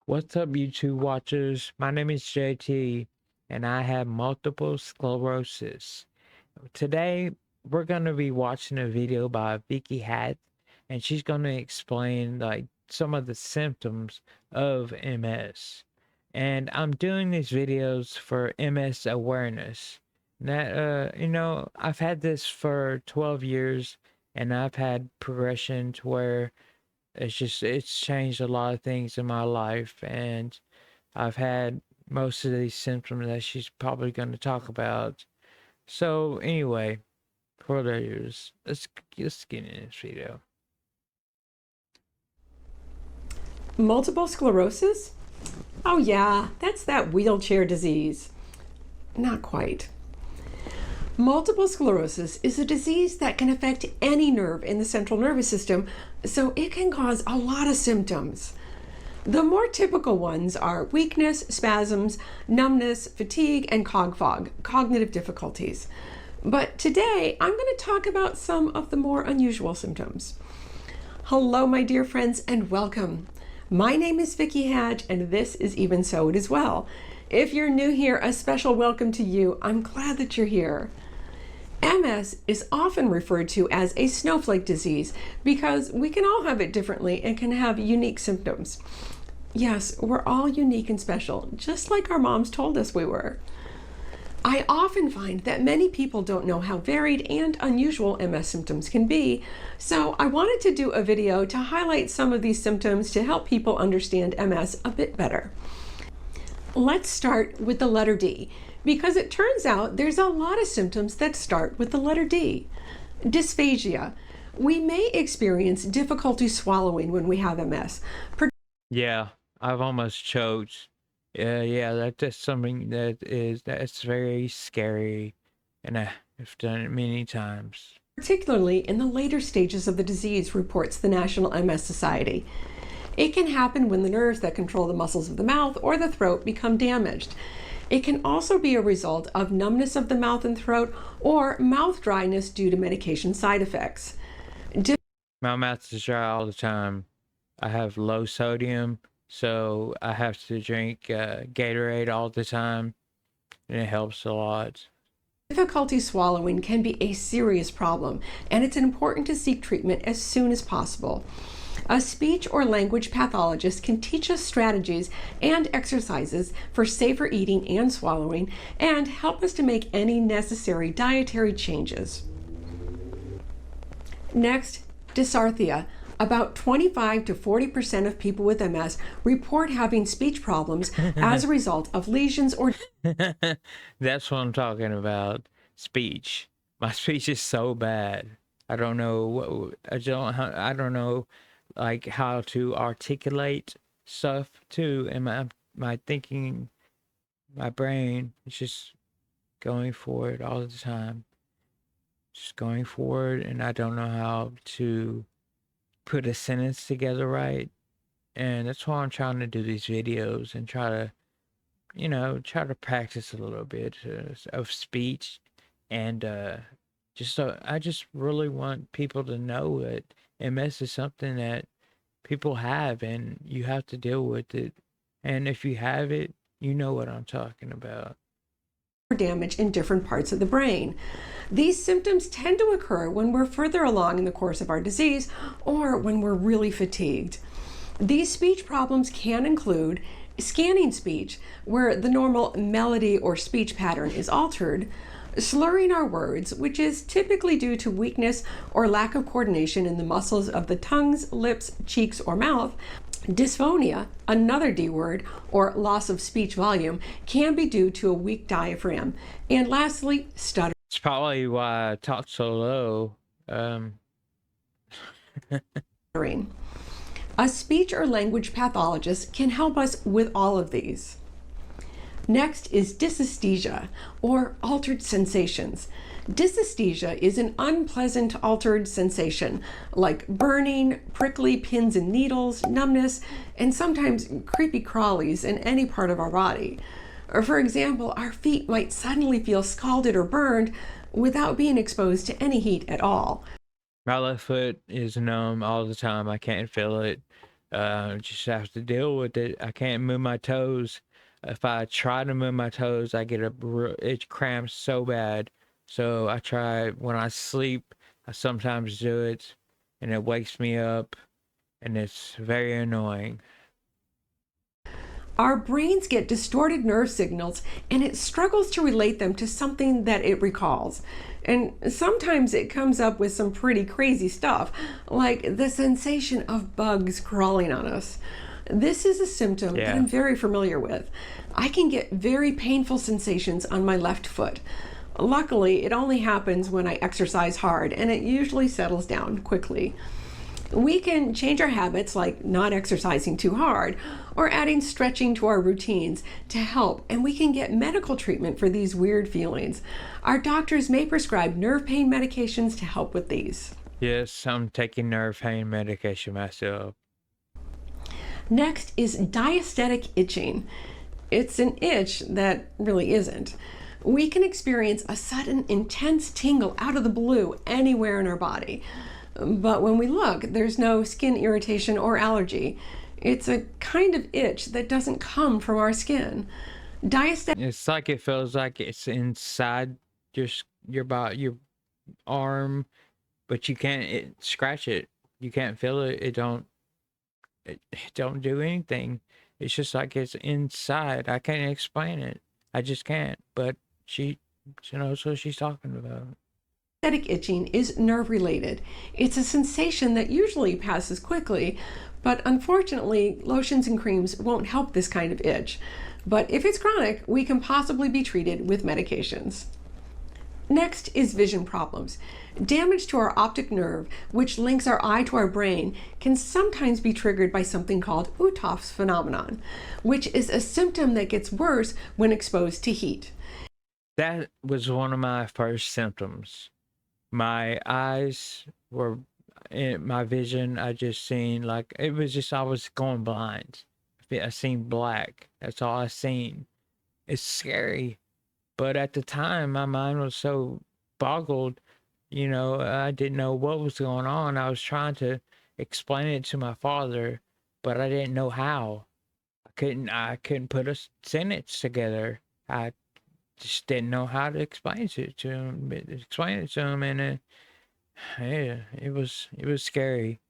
What's up, YouTube watchers? My name is JT, and I have multiple sclerosis. Today, we're going to be watching a video by Vicky Hat, and she's going to explain like some of the symptoms of MS. And I'm doing these videos for MS awareness. I've had this for 12 years, and I've had progression to where it's changed a lot of things in my life, and I've had most of these symptoms that she's probably going to talk about. So anyway, for those, let's get in this video. Multiple sclerosis? Oh yeah, that's that wheelchair disease. Not quite. Multiple sclerosis is a disease that can affect any nerve in the central nervous system, so it can cause a lot of symptoms. The more typical ones are weakness, spasms, numbness, fatigue, and fog, cognitive difficulties. But today, I'm going to talk about some of the more unusual symptoms. Hello, my dear friends, and welcome. My name is Vicky Hatch, and this is Even So It Is Well. If you're new here, a special welcome to you. I'm glad that you're here. MS is often referred to as a snowflake disease because we can all have it differently and can have unique symptoms. Yes, we're all unique and special, just like our moms told us we were. I often find that many people don't know how varied and unusual MS symptoms can be, so I wanted to do a video to highlight some of these symptoms to help people understand MS a bit better. Let's start with the letter D, because it turns out there's a lot of symptoms that start with the letter D. Dysphagia. We may experience difficulty swallowing when we have MS. Yeah, I've almost choked. That's something that's very scary, and I've done it many times. Particularly in the later stages of the disease, reports the National MS Society. It can happen when the nerves that control the muscles of the mouth or the throat become damaged. It can also be a result of numbness of the mouth and throat or mouth dryness due to medication side effects. My mouth is dry all the time. I have low sodium, so I have to drink Gatorade all the time, and it helps a lot. Difficulty swallowing can be a serious problem, and it's important to seek treatment as soon as possible. A speech or language pathologist can teach us strategies and exercises for safer eating and swallowing and help us to make any necessary dietary changes. Next, dysarthria. About 25 to 40% of people with MS report having speech problems as a result of lesions or... That's what I'm talking about. Speech. My speech is so bad. I don't know I don't know like how to articulate stuff too, and my thinking, my brain is just going forward all the time. Just going forward, and I don't know how to put a sentence together right. And that's why I'm trying to do these videos and try to practice a little bit of speech, and I just really want people to know that MS is something that people have, and you have to deal with it. And if you have it, you know what I'm talking about. Damage in different parts of the brain. These symptoms tend to occur when we're further along in the course of our disease or when we're really fatigued. These speech problems can include scanning speech, where the normal melody or speech pattern is altered, slurring our words, which is typically due to weakness or lack of coordination in the muscles of the tongues, lips, cheeks, or mouth. Dysphonia, another D word, or loss of speech volume, can be due to a weak diaphragm. And lastly, stuttering. It's probably why I talk so low. A speech or language pathologist can help us with all of these. Next is dysesthesia, or altered sensations. Dysesthesia is an unpleasant altered sensation like burning, prickly pins and needles, numbness, and sometimes creepy crawlies in any part of our body. Or for example, our feet might suddenly feel scalded or burned without being exposed to any heat at all. My left foot is numb all the time. I can't feel it. Just have to deal with it. I can't move my toes. If I try to move my toes, I get it cramps so bad. So I try when I sleep. I sometimes do it, and it wakes me up, and it's very annoying. Our brains get distorted nerve signals and it struggles to relate them to something that it recalls. And sometimes it comes up with some pretty crazy stuff, like the sensation of bugs crawling on us. This is a symptom that Yeah. I'm very familiar with. I can get very painful sensations on my left foot. Luckily, it only happens when I exercise hard and it usually settles down quickly. We can change our habits, like not exercising too hard or adding stretching to our routines to help, and we can get medical treatment for these weird feelings. Our doctors may prescribe nerve pain medications to help with these. Yes, I'm taking nerve pain medication myself. Next is diastatic itching. It's an itch that really isn't. We can experience a sudden intense tingle out of the blue anywhere in our body. But when we look, there's no skin irritation or allergy. It's a kind of itch that doesn't come from our skin. Diastatic It's like it feels like it's inside your arm, but you can't scratch it. You can't feel it. It don't do anything. It's just like it's inside. I can't explain it. I just can't. But she knows what she's talking about. itching is nerve related. It's a sensation that usually passes quickly, but unfortunately, lotions and creams won't help this kind of itch. But if it's chronic, we can possibly be treated with medications. Next is vision problems. Damage to our optic nerve, which links our eye to our brain, can sometimes be triggered by something called Uthoff's phenomenon, which is a symptom that gets worse when exposed to heat. That was one of my first symptoms. My eyes were in my vision. I just seen like it was just I was going blind. I seen black. That's all I seen. It's scary. But at the time, my mind was so boggled, I didn't know what was going on. I was trying to explain it to my father, but I didn't know how. I couldn't put a sentence together. I just didn't know how to explain it to him, and yeah, it was scary.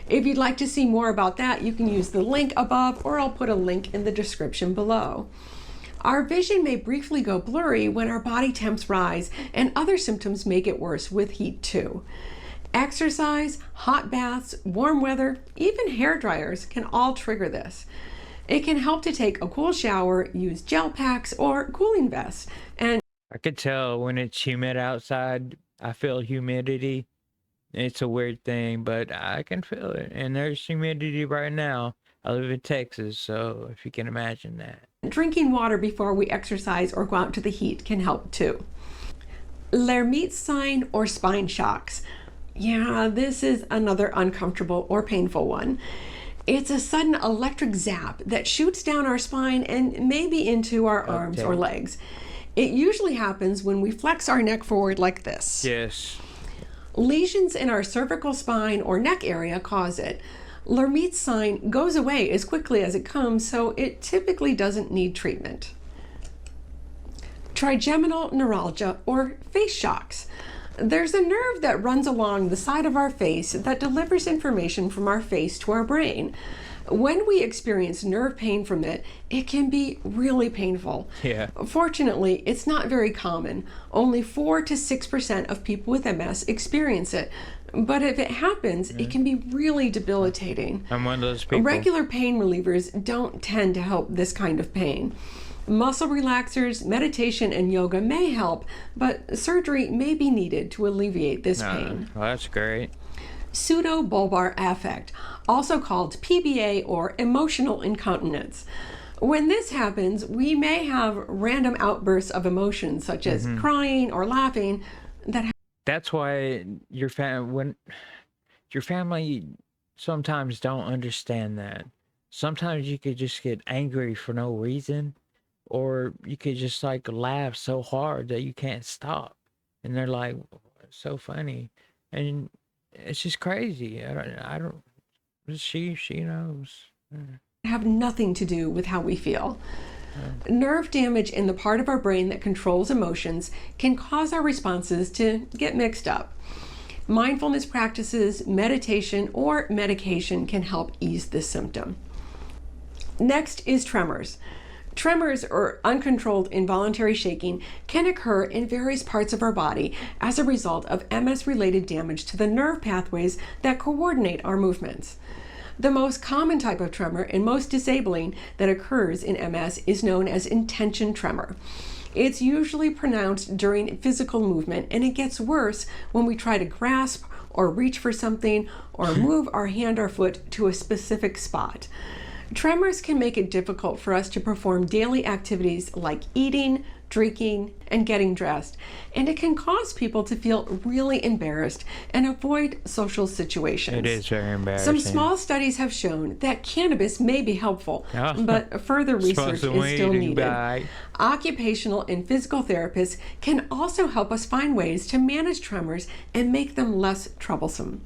If you'd like to see more about that, you can use the link above, or I'll put a link in the description below. Our vision may briefly go blurry when our body temps rise, and other symptoms may get worse with heat too. Exercise, hot baths, warm weather, even hair dryers can all trigger this. It can help to take a cool shower, use gel packs or cooling vests, and I could tell when it's humid outside. I feel humidity. It's a weird thing, but I can feel it. And there's humidity right now. I live in Texas, so if you can imagine that. drinking water before we exercise or go out to the heat can help too. Lermite sign or spine shocks. Yeah, this is another uncomfortable or painful one. It's a sudden electric zap that shoots down our spine and maybe into our arms or legs. It usually happens when we flex our neck forward like this. Yes. Lesions in our cervical spine or neck area cause it. Lermite sign goes away as quickly as it comes, so it typically doesn't need treatment. Trigeminal neuralgia or face shocks. There's a nerve that runs along the side of our face that delivers information from our face to our brain. When we experience nerve pain from it, it can be really painful. Yeah. Fortunately, it's not very common. Only 4 to 6% of people with MS experience it. But if it happens, it can be really debilitating. I'm one of those people. Regular pain relievers don't tend to help this kind of pain. Muscle relaxers, meditation, and yoga may help, but surgery may be needed to alleviate this pain. Well, that's great. Pseudobulbar affect, also called PBA or emotional incontinence. When this happens, we may have random outbursts of emotions such as crying or laughing that That's why when your family sometimes don't understand that. Sometimes you could just get angry for no reason, or you could just like laugh so hard that you can't stop, and they're like, "It's so funny," and it's just crazy. I don't. She knows. Have nothing to do with how we feel. Nerve damage in the part of our brain that controls emotions can cause our responses to get mixed up. Mindfulness practices, meditation, or medication can help ease this symptom. Next is tremors. Tremors, or uncontrolled involuntary shaking, can occur in various parts of our body as a result of MS-related damage to the nerve pathways that coordinate our movements. The most common type of tremor and most disabling that occurs in MS is known as intention tremor. It's usually pronounced during physical movement, and it gets worse when we try to grasp or reach for something or move our hand or foot to a specific spot. Tremors can make it difficult for us to perform daily activities like eating, drinking, and getting dressed, and it can cause people to feel really embarrassed and avoid social situations. It is very embarrassing. Some small studies have shown that cannabis may be helpful, but further research is still needed. Occupational and physical therapists can also help us find ways to manage tremors and make them less troublesome.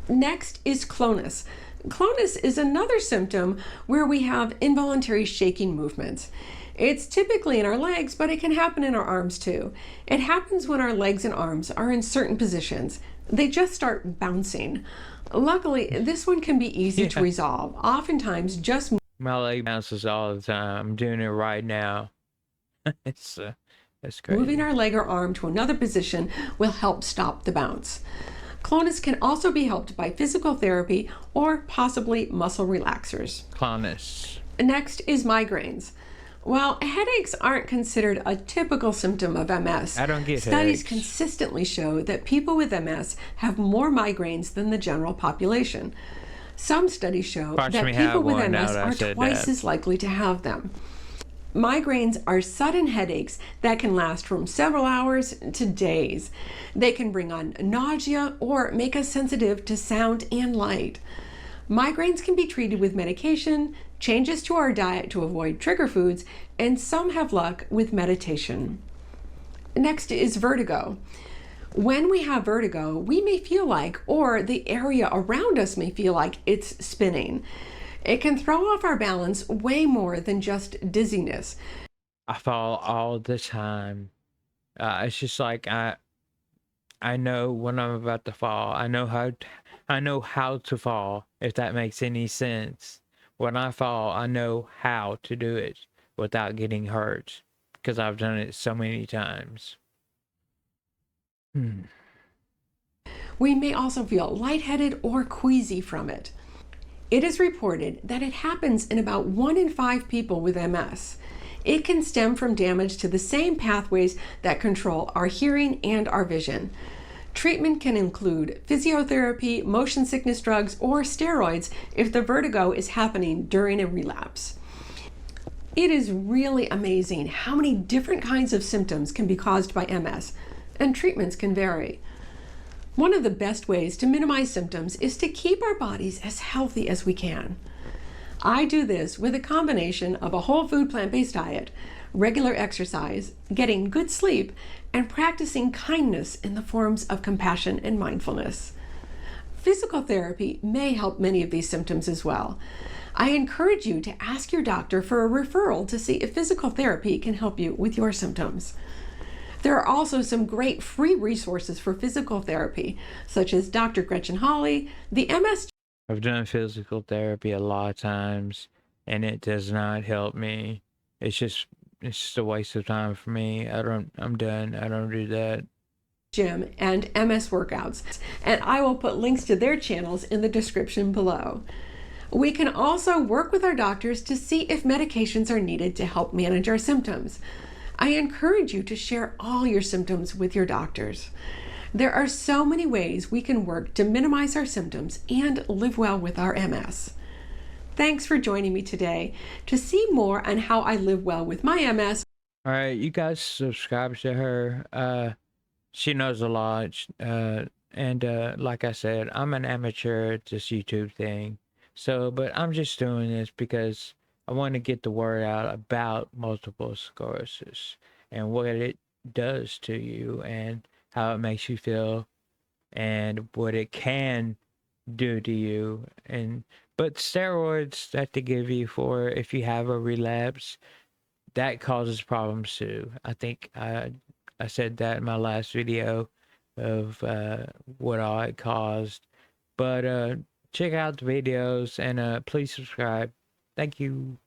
Next is clonus. Clonus is another symptom where we have involuntary shaking movements. It's typically in our legs, but it can happen in our arms too. It happens when our legs and arms are in certain positions. They just start bouncing. Luckily, this one can be easy to resolve. Oftentimes, just my leg bounces all the time. I'm doing it right now. It's crazy. moving our leg or arm to another position will help stop the bounce. Clonus can also be helped by physical therapy or possibly muscle relaxers. Clonus. Next is migraines. While headaches aren't considered a typical symptom of MS, I don't get studies headaches. consistently show that people with MS have more migraines than the general population. Some studies show Watch that me people have with one now MS that I are said twice that. as likely to have them. Migraines are sudden headaches that can last from several hours to days. They can bring on nausea or make us sensitive to sound and light. Migraines can be treated with medication, changes to our diet to avoid trigger foods, and some have luck with meditation. Next is vertigo. When we have vertigo, we may feel like, or the area around us may feel like, it's spinning. It can throw off our balance way more than just dizziness. I fall all the time. It's just like I know when I'm about to fall. I know how to fall, if that makes any sense. When I fall, I know how to do it without getting hurt because I've done it so many times. We may also feel lightheaded or queasy from it. It is reported that it happens in about 1 in 5 people with MS. It can stem from damage to the same pathways that control our hearing and our vision. Treatment can include physiotherapy, motion sickness drugs, or steroids if the vertigo is happening during a relapse. It is really amazing how many different kinds of symptoms can be caused by MS, and treatments can vary. One of the best ways to minimize symptoms is to keep our bodies as healthy as we can. I do this with a combination of a whole food plant-based diet, regular exercise, getting good sleep, and practicing kindness in the forms of compassion and mindfulness. Physical therapy may help many of these symptoms as well. I encourage you to ask your doctor for a referral to see if physical therapy can help you with your symptoms. There are also some great free resources for physical therapy, such as Dr. Gretchen Hawley, the MS. I've done physical therapy a lot of times, and it does not help me. It's just a waste of time for me. I'm done. I don't do that. Gym and MS workouts, and I will put links to their channels in the description below. We can also work with our doctors to see if medications are needed to help manage our symptoms. I encourage you to share all your symptoms with your doctors. There are so many ways we can work to minimize our symptoms and live well with our MS. Thanks for joining me today. To see more on how I live well with my MS, All right, you guys subscribe to her. She knows a lot. And like I said, I'm an amateur at this YouTube thing. So, but I'm just doing this because I want to get the word out about multiple sclerosis and what it does to you and how it makes you feel and what it can do to you. And but steroids that they give you for if you have a relapse, that causes problems too. I think I said that in my last video of what all it caused. But check out the videos and please subscribe. Thank you.